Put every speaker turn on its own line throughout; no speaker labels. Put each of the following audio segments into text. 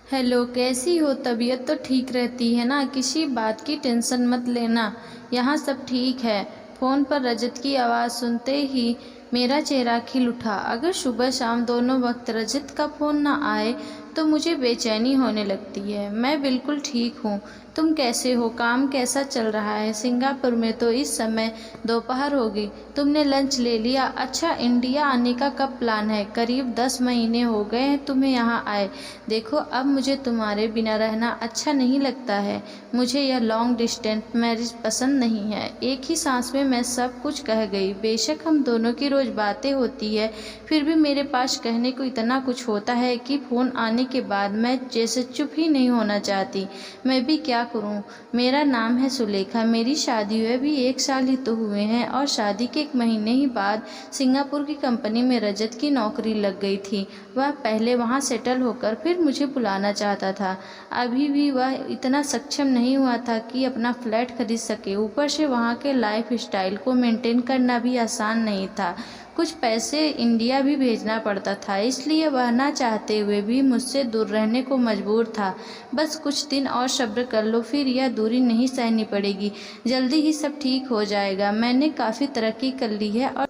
Hello, कैसी हो? तबीयत तो ठीक रहती है ना? किसी बात की टेंशन मत लेना, यहाँ सब ठीक है। फ़ोन पर रजत की आवाज़ सुनते ही मेरा चेहरा खिल उठा। अगर सुबह शाम दोनों वक्त रजत का फ़ोन ना आए तो मुझे बेचैनी होने लगती है। मैं बिल्कुल ठीक हूँ। तुम कैसे हो? काम कैसा चल रहा है? सिंगापुर में तो इस समय दोपहर होगी। तुमने लंच ले लिया? अच्छा, इंडिया आने का कब प्लान है? करीब 10 महीने हो गए हैं तुम्हें यहाँ आए। देखो, अब मुझे तुम्हारे बिना रहना अच्छा नहीं लगता है। मुझे यह लॉन्ग डिस्टेंस मैरिज पसंद नहीं है। एक ही सांस में मैं सब कुछ कह गई। बेशक हम दोनों की रोज़ बातें होती है, फिर भी मेरे पास कहने को इतना कुछ होता है कि फ़ोन आने के बाद मैं जैसे चुप ही नहीं होना चाहती। मैं भी क्या करूं? मेरा नाम है सुलेखा। मेरी शादी हुए भी 1 साल ही तो हुए हैं और शादी के 1 महीने ही बाद सिंगापुर की कंपनी में रजत की नौकरी लग गई थी। वह पहले वहां सेटल होकर फिर मुझे बुलाना चाहता था। अभी भी वह इतना सक्षम नहीं हुआ था कि अपना फ्लैट खरीद सके। ऊपर से वहाँ के लाइफ स्टाइल को मेंटेन करना भी आसान नहीं था। कुछ पैसे इंडिया भी भेजना पड़ता था, इसलिए वह ना चाहते हुए भी मुझसे दूर रहने को मजबूर था। बस कुछ दिन और सब्र कर लो, फिर यह दूरी नहीं सहनी पड़ेगी। जल्दी ही सब ठीक हो जाएगा। मैंने काफ़ी तरक्की कर ली है और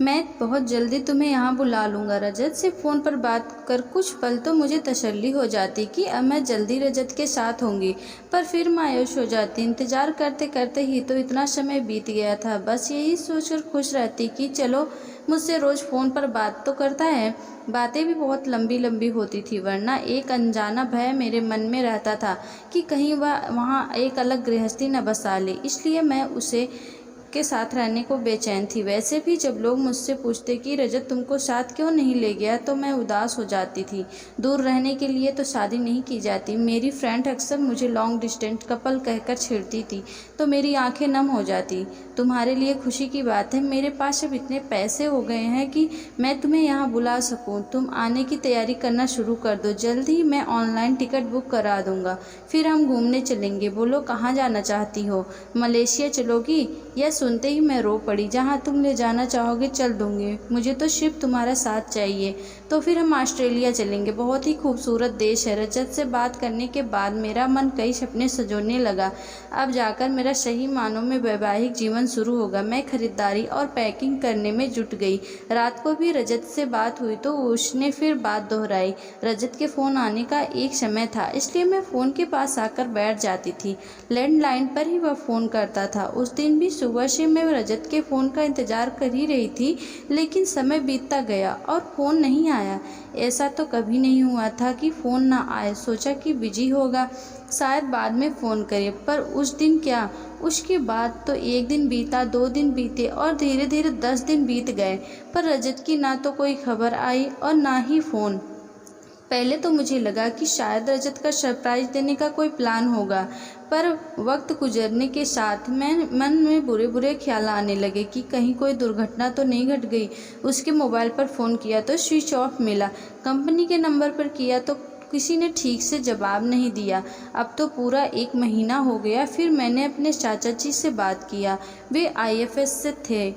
मैं बहुत जल्दी तुम्हें यहाँ बुला लूँगा। रजत से फ़ोन पर बात कर कुछ पल तो मुझे तसल्ली हो जाती कि अब मैं जल्दी रजत के साथ होंगी, पर फिर मायूस हो जाती। इंतज़ार करते करते ही तो इतना समय बीत गया था। बस यही सोचकर खुश रहती कि चलो, मुझसे रोज़ फ़ोन पर बात तो करता है। बातें भी बहुत लंबी लंबी होती थी, वरना एक अनजाना भय मेरे मन में रहता था कि कहीं वह वहाँ एक अलग गृहस्थी न बसा ले। इसलिए मैं उसे के साथ रहने को बेचैन थी। वैसे भी जब लोग मुझसे पूछते कि रजत तुमको साथ क्यों नहीं ले गया, तो मैं उदास हो जाती थी। दूर रहने के लिए तो शादी नहीं की जाती। मेरी फ्रेंड अक्सर मुझे लॉन्ग डिस्टेंस कपल कहकर छेड़ती थी तो मेरी आंखें नम हो जाती। तुम्हारे लिए खुशी की बात है, मेरे पास अब इतने पैसे हो गए हैं कि मैं तुम्हें यहाँ बुला सकूँ। तुम आने की तैयारी करना शुरू कर दो। जल्द ही मैं ऑनलाइन टिकट बुक करा दूँगा, फिर हम घूमने चलेंगे। बोलो, कहाँ जाना चाहती हो? मलेशिया चलोगी? यह सुनते ही मैं रो पड़ी। जहाँ तुम ले जाना चाहोगे चल दूँगी, मुझे तो सिर्फ तुम्हारा साथ चाहिए। तो फिर हम ऑस्ट्रेलिया चलेंगे, बहुत ही खूबसूरत देश है। रजत से बात करने के बाद मेरा मन कई सपने सजोने लगा। अब जाकर मेरा सही मानों में वैवाहिक जीवन शुरू होगा। मैं खरीदारी और पैकिंग करने में जुट गई। रात को भी रजत से बात हुई तो उसने फिर बात दोहराई। रजत के फ़ोन आने का एक समय था, इसलिए मैं फ़ोन के पास आकर बैठ जाती थी। लैंडलाइन पर ही वह फ़ोन करता था। उस दिन भी सुबह से मैं रजत के फ़ोन का इंतज़ार कर ही रही थी, लेकिन समय बीतता गया और फ़ोन नहीं आया। ऐसा तो कभी नहीं हुआ था कि फ़ोन ना आए। सोचा कि बिजी होगा, शायद बाद में फ़ोन करे, पर उस दिन क्या। उसके बाद तो 1 दिन बीता, 2 दिन बीते और धीरे धीरे 10 दिन बीत गए, पर रजत की ना तो कोई खबर आई और ना ही फ़ोन। पहले तो मुझे लगा कि शायद रजत का सरप्राइज़ देने का कोई प्लान होगा, पर वक्त गुजरने के साथ मन में बुरे बुरे ख्याल आने लगे कि कहीं कोई दुर्घटना तो नहीं घट गई। उसके मोबाइल पर फ़ोन किया तो स्विच ऑफ मिला। कंपनी के नंबर पर किया तो किसी ने ठीक से जवाब नहीं दिया। अब तो पूरा 1 महीना हो गया। फिर मैंने अपने चाचा जी से बात किया। वे आईएफएस से थे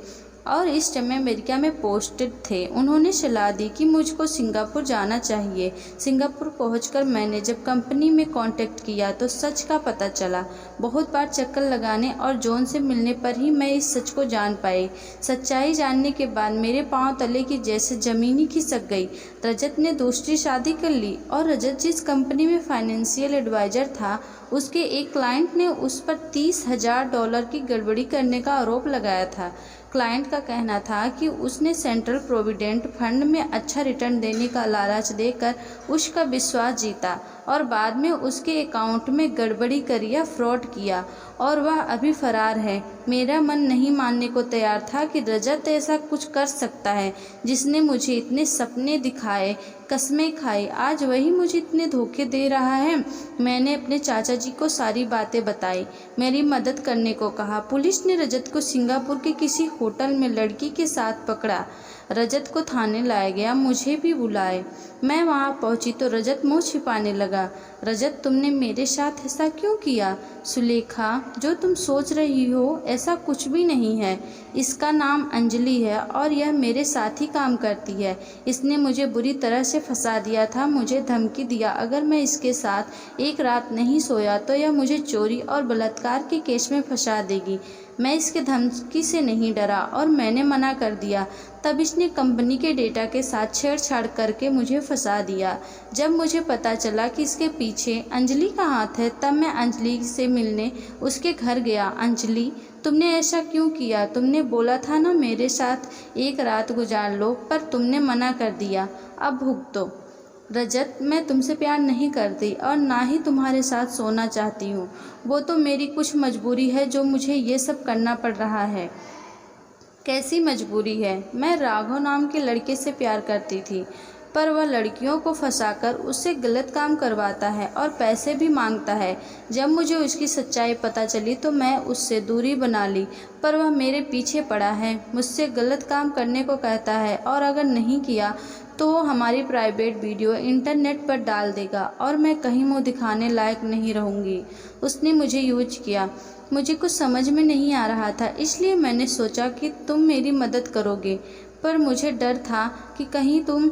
और इस समय अमेरिका में पोस्टेड थे। उन्होंने सलाह दी कि मुझको सिंगापुर जाना चाहिए। सिंगापुर पहुंचकर मैंने जब कंपनी में कांटेक्ट किया तो सच का पता चला। बहुत बार चक्कर लगाने और जॉन से मिलने पर ही मैं इस सच को जान पाई। सच्चाई जानने के बाद मेरे पांव तले की जैसे ज़मीन ही खिसक गई। रजत ने दूसरी शादी कर ली और रजत जिस कंपनी में फाइनेंशियल एडवाइज़र था, उसके एक क्लाइंट ने उस पर $30,000 की गड़बड़ी करने का आरोप लगाया था। क्लाइंट का कहना था कि उसने सेंट्रल प्रोविडेंट फंड में अच्छा रिटर्न देने का लालच देकर उसका विश्वास जीता और बाद में उसके अकाउंट में गड़बड़ी कर या फ्रॉड किया और वह अभी फरार है। मेरा मन नहीं मानने को तैयार था कि रजत ऐसा कुछ कर सकता है, जिसने मुझे इतने सपने दिखाए, कस्में खाई, आज वही मुझे इतने धोखे दे रहा है। मैंने अपने चाचा जी को सारी बातें बताई, मेरी मदद करने को कहा। पुलिस ने रजत को सिंगापुर के किसी होटल में लड़की के साथ पकड़ा। रजत को थाने लाया गया, मुझे भी बुलाए। मैं वहाँ पहुँची तो रजत मुँह छिपाने लगा। रजत, तुमने मेरे साथ ऐसा क्यों किया? सुलेखा, जो तुम सोच रही हो ऐसा कुछ भी नहीं है। इसका नाम अंजलि है और यह मेरे साथ ही काम करती है। इसने मुझे बुरी तरह से फंसा दिया था, मुझे धमकी दिया अगर मैं इसके साथ एक रात नहीं सोया तो यह मुझे चोरी और बलात्कार के केस में फंसा देगी। मैं इसके धमकी से नहीं डरा और मैंने मना कर दिया। तब इसने कंपनी के डेटा के साथ छेड़छाड़ करके मुझे फंसा दिया। जब मुझे पता चला कि इसके पीछे अंजलि का हाथ है तब मैं अंजलि से मिलने उसके घर गया। अंजलि, तुमने ऐसा क्यों किया? तुमने बोला था ना मेरे साथ एक रात गुजार लो, पर तुमने मना कर दिया। अब भुगतो। रजत, मैं तुमसे प्यार नहीं करती और ना ही तुम्हारे साथ सोना चाहती हूँ। वो तो मेरी कुछ मजबूरी है जो मुझे ये सब करना पड़ रहा है। कैसी मजबूरी है? मैं राघव नाम के लड़के से प्यार करती थी, पर वह लड़कियों को फंसाकर उससे गलत काम करवाता है और पैसे भी मांगता है। जब मुझे उसकी सच्चाई पता चली तो मैं उससे दूरी बना ली, पर वह मेरे पीछे पड़ा है, मुझसे गलत काम करने को कहता है और अगर नहीं किया तो वो हमारी प्राइवेट वीडियो इंटरनेट पर डाल देगा और मैं कहीं मुँह दिखाने लायक नहीं रहूँगी। उसने मुझे यूज किया। मुझे कुछ समझ में नहीं आ रहा था, इसलिए मैंने सोचा कि तुम मेरी मदद करोगे, पर मुझे डर था कि कहीं तुम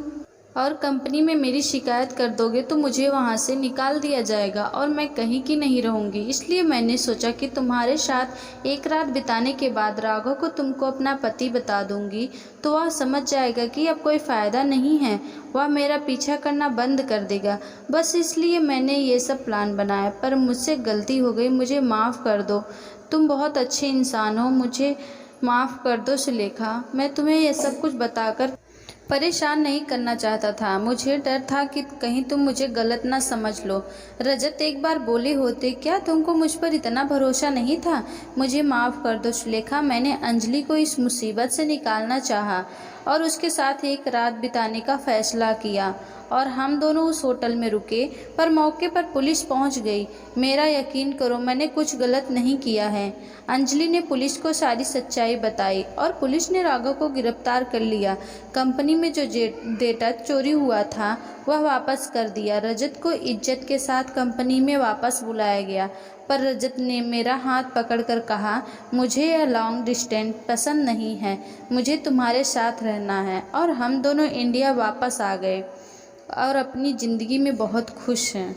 और कंपनी में मेरी शिकायत कर दोगे तो मुझे वहाँ से निकाल दिया जाएगा और मैं कहीं की नहीं रहूँगी। इसलिए मैंने सोचा कि तुम्हारे साथ एक रात बिताने के बाद राघव को तुमको अपना पति बता दूँगी तो वह समझ जाएगा कि अब कोई फ़ायदा नहीं है, वह मेरा पीछा करना बंद कर देगा। बस इसलिए मैंने ये सब प्लान बनाया, पर मुझसे गलती हो गई, मुझे माफ़ कर दो। तुम बहुत अच्छे इंसान हो, मुझे माफ़ कर दो सुलेखा। मैं तुम्हें यह सब कुछ बताकर परेशान नहीं करना चाहता था, मुझे डर था कि कहीं तुम मुझे गलत ना समझ लो। रजत एक बार बोले होते, क्या तुमको मुझ पर इतना भरोसा नहीं था? मुझे माफ़ कर दो सुलेखा, मैंने अंजलि को इस मुसीबत से निकालना चाहा और उसके साथ एक रात बिताने का फैसला किया और हम दोनों उस होटल में रुके, पर मौके पर पुलिस पहुंच गई। मेरा यकीन करो, मैंने कुछ गलत नहीं किया है। अंजलि ने पुलिस को सारी सच्चाई बताई और पुलिस ने राघव को गिरफ्तार कर लिया। कंपनी में जो डेटा चोरी हुआ था वह वापस कर दिया। रजत को इज्जत के साथ कंपनी में वापस बुलाया गया, पर रजत ने मेरा हाथ पकड़कर कहा, मुझे यह लॉन्ग डिस्टेंस पसंद नहीं है, मुझे तुम्हारे साथ रहना है। और हम दोनों इंडिया वापस आ गए और अपनी ज़िंदगी में बहुत खुश हैं।